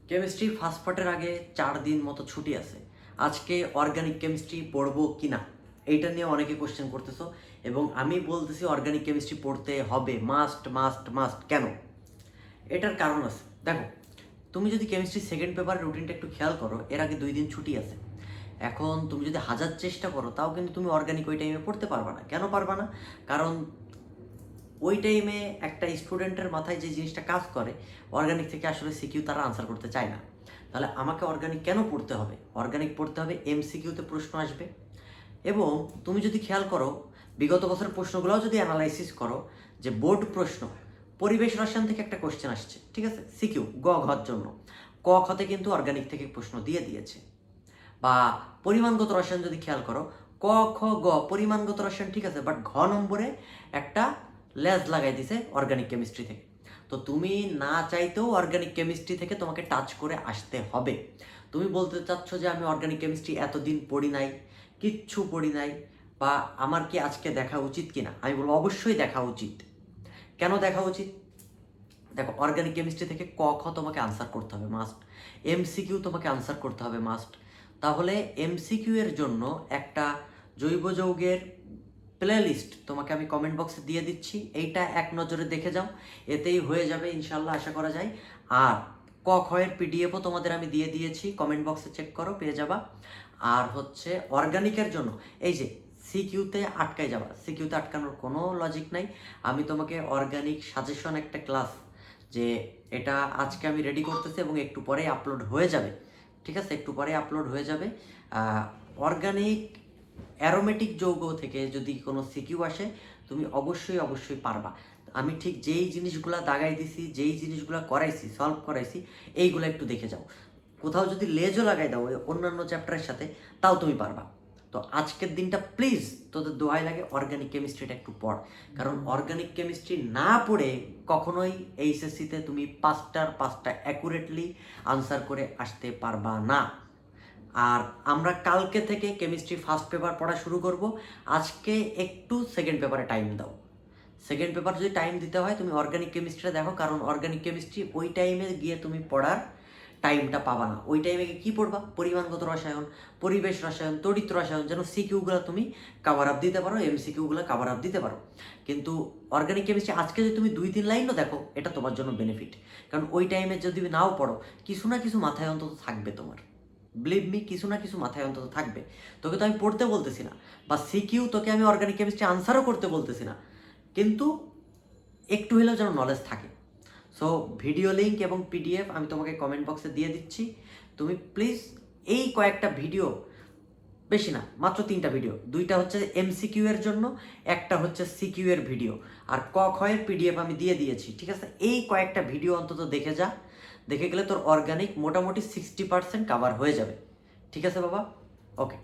Chemistry first পার্টের আগে 4 দিন মতো ছুটি আছে। আজকে অর্গানিক কেমিস্ট্রি পড়বো কি না এইটা নিয়ে অনেকে কোশ্চেন করতেছো, এবং আমি বলতেছি অর্গানিক কেমিস্ট্রি পড়তে হবে, মাস্ট মাস্ট মাস্ট। কেন? এটার কারণ আছে। দেখো, তুমি যদি কেমিস্ট্রি সেকেন্ড পেপারের রুটিনটা একটু খেয়াল করো, এর আগে 2 দিন ছুটি আছে। এখন তুমি যদি হাজার চেষ্টা করো তাও কিন্তু তুমি অর্গানিক ওই টাইমে পড়তে পারবা না। কেন পারবা না? কারণ ওই টাইমে একটা স্টুডেন্টের মাথায় যে জিনিসটা কাজ করে, অর্গানিক থেকে আসলে সিকিউ তারা আনসার করতে চায় না। তাহলে আমাকে অর্গানিক কেন পড়তে হবে? অর্গানিক পড়তে হবে, এমসিকিউতে প্রশ্ন আসবে। এবং তুমি যদি খেয়াল করো, বিগত বছরের প্রশ্নগুলোও যদি অ্যানালাইসিস করো, যে বোর্ড প্রশ্ন পরিবেশ রসায়ন থেকে একটা কোশ্চেন আসছে, ঠিক আছে, সিকিউ ঘর জন্য। খতে কিন্তু অর্গানিক থেকে প্রশ্ন দিয়ে দিয়েছে। বা পরিমাণগত রসায়ন যদি খেয়াল করো, ক খ গ পরিমাণগত রসায়ন ঠিক আছে, বাট নম্বরে একটা লেজ লাগাই দিছে অর্গানিক কেমিস্ট্রি থেকে। তো তুমি না চাইতেও অর্গানিক কেমিস্ট্রি থেকে তোমাকে টাচ করে আসতে হবে। তুমি বলতে চাচ্ছ যে আমি অর্গানিক কেমিস্ট্রি এতদিন পড়ি নাই, কিচ্ছু পড়ি নাই, বা আমার কি আজকে দেখা উচিত কিনা? আমি বলবো অবশ্যই দেখা উচিত। কেন দেখা উচিত? দেখো, অর্গানিক কেমিস্ট্রি থেকে খ তোমাকে আনসার করতে হবে মাস্ট। এমসিকিউ তোমাকে আনসার করতে হবে মাস্ট। তাহলে এমসিকিউ এর জন্য একটা জৈব যৌগের প্লে লিস্ট তোমাকে আমি কমেন্ট বক্সে দিয়ে দিচ্ছি, এইটা এক নজরে দেখে যাও, এতেই হয়ে যাবে ইনশাল্লাহ, আশা করা যায়। আর এর পিডিএফও তোমাদের আমি দিয়ে দিয়েছি, কমেন্ট বক্সে চেক করো, পেয়ে যাবা। আর হচ্ছে অর্গানিকের জন্য এই যে সিকিউতে আটকাই যাবা, সিকিউতে আটকানোর কোনো লজিক নাই। আমি তোমাকে অর্গানিক সাজেশন একটা ক্লাস, যে এটা আজকে আমি রেডি করতেছি এবং একটু পরে আপলোড হয়ে যাবে, ঠিক আছে, একটু পরে আপলোড হয়ে যাবে। অর্গানিক অ্যারোমেটিক যৌগ থেকে যদি কোনো সিকিউ আসে, তুমি অবশ্যই অবশ্যই পারবা। আমি ঠিক যেই জিনিসগুলা দাগাই দিছি, যেই জিনিসগুলা করাইছি, সলভ করাইছি, এইগুলো একটু দেখে যাও। কোথাও যদি লেজও লাগাই দাও অন্যান্য চ্যাপ্টারের সাথে, তাও তুমি পারবা। তো আজকের দিনটা প্লিজ তোদের দোহাই লাগে, অর্গানিক কেমিস্ট্রিটা একটু পড়। কারণ অর্গানিক কেমিস্ট্রি না পড়ে কখনোই এইচএসসিতে তুমি 5টার 5টা অ্যাকুরেটলি আনসার করে আসতে পারবা না। আর আমরা কালকে থেকে কেমিস্ট্রি ফার্স্ট পেপার পড়া শুরু করব। আজকে একটু সেকেন্ড পেপারে টাইম দাও। সেকেন্ড পেপার যদি টাইম দিতে হয়, তুমি অর্গানিক কেমিস্ট্রিটা দেখো, কারণ অর্গানিক কেমিস্ট্রি ওই টাইমে গিয়ে তুমি পড়ার টাইমটা পাবা না। ওই টাইমে কি পড়বা? পরিমাণগত রসায়ন, পরিবেশ রসায়ন, তড়িৎ রসায়ন, যেন সিকিউগুলো তুমি কাভার আপ দিতে পারো, এমসিকিউগুলো কাভার আপ দিতে পারো। কিন্তু অর্গানিক কেমিস্ট্রি আজকে যদি তুমি 2-3 লাইনও দেখো, এটা তোমার জন্য বেনিফিট। কারণ ওই টাইমে যদি নাও পড়ো, কিছু না কিছু মাথায় অন্তত থাকবে তোমার। বিলিভ মি, কিছু না কিছু মাথায় অন্তত থাকবে। তোকে তো আমি পড়তে বলতেছি না, বা সিকিউ তোকে আমি অর্গানিক কেমিস্ট্রি আনসারও করতে বলতেছি না, কিন্তু একটু হলেও যেন নলেজ থাকে। সো ভিডিও লিঙ্ক এবং পিডিএফ আমি তোমাকে কমেন্ট বক্সে দিয়ে দিচ্ছি। তুমি প্লিজ এই কয়েকটা ভিডিও, বেশি না, মাত্র 3টা ভিডিও, 2টা হচ্ছে এমসিকিউ এর জন্য, একটা হচ্ছে সিকিউ এর ভিডিও, আর এর পিডিএফ আমি দিয়ে দিয়েছি, ঠিক আছে। এই কয়েকটা ভিডিও অন্তত দেখে যা, দেখে গেলে তোর অর্গানিক মোটামুটি 60% কাভার হয়ে যাবে। ঠিক আছে বাবা? ওকে।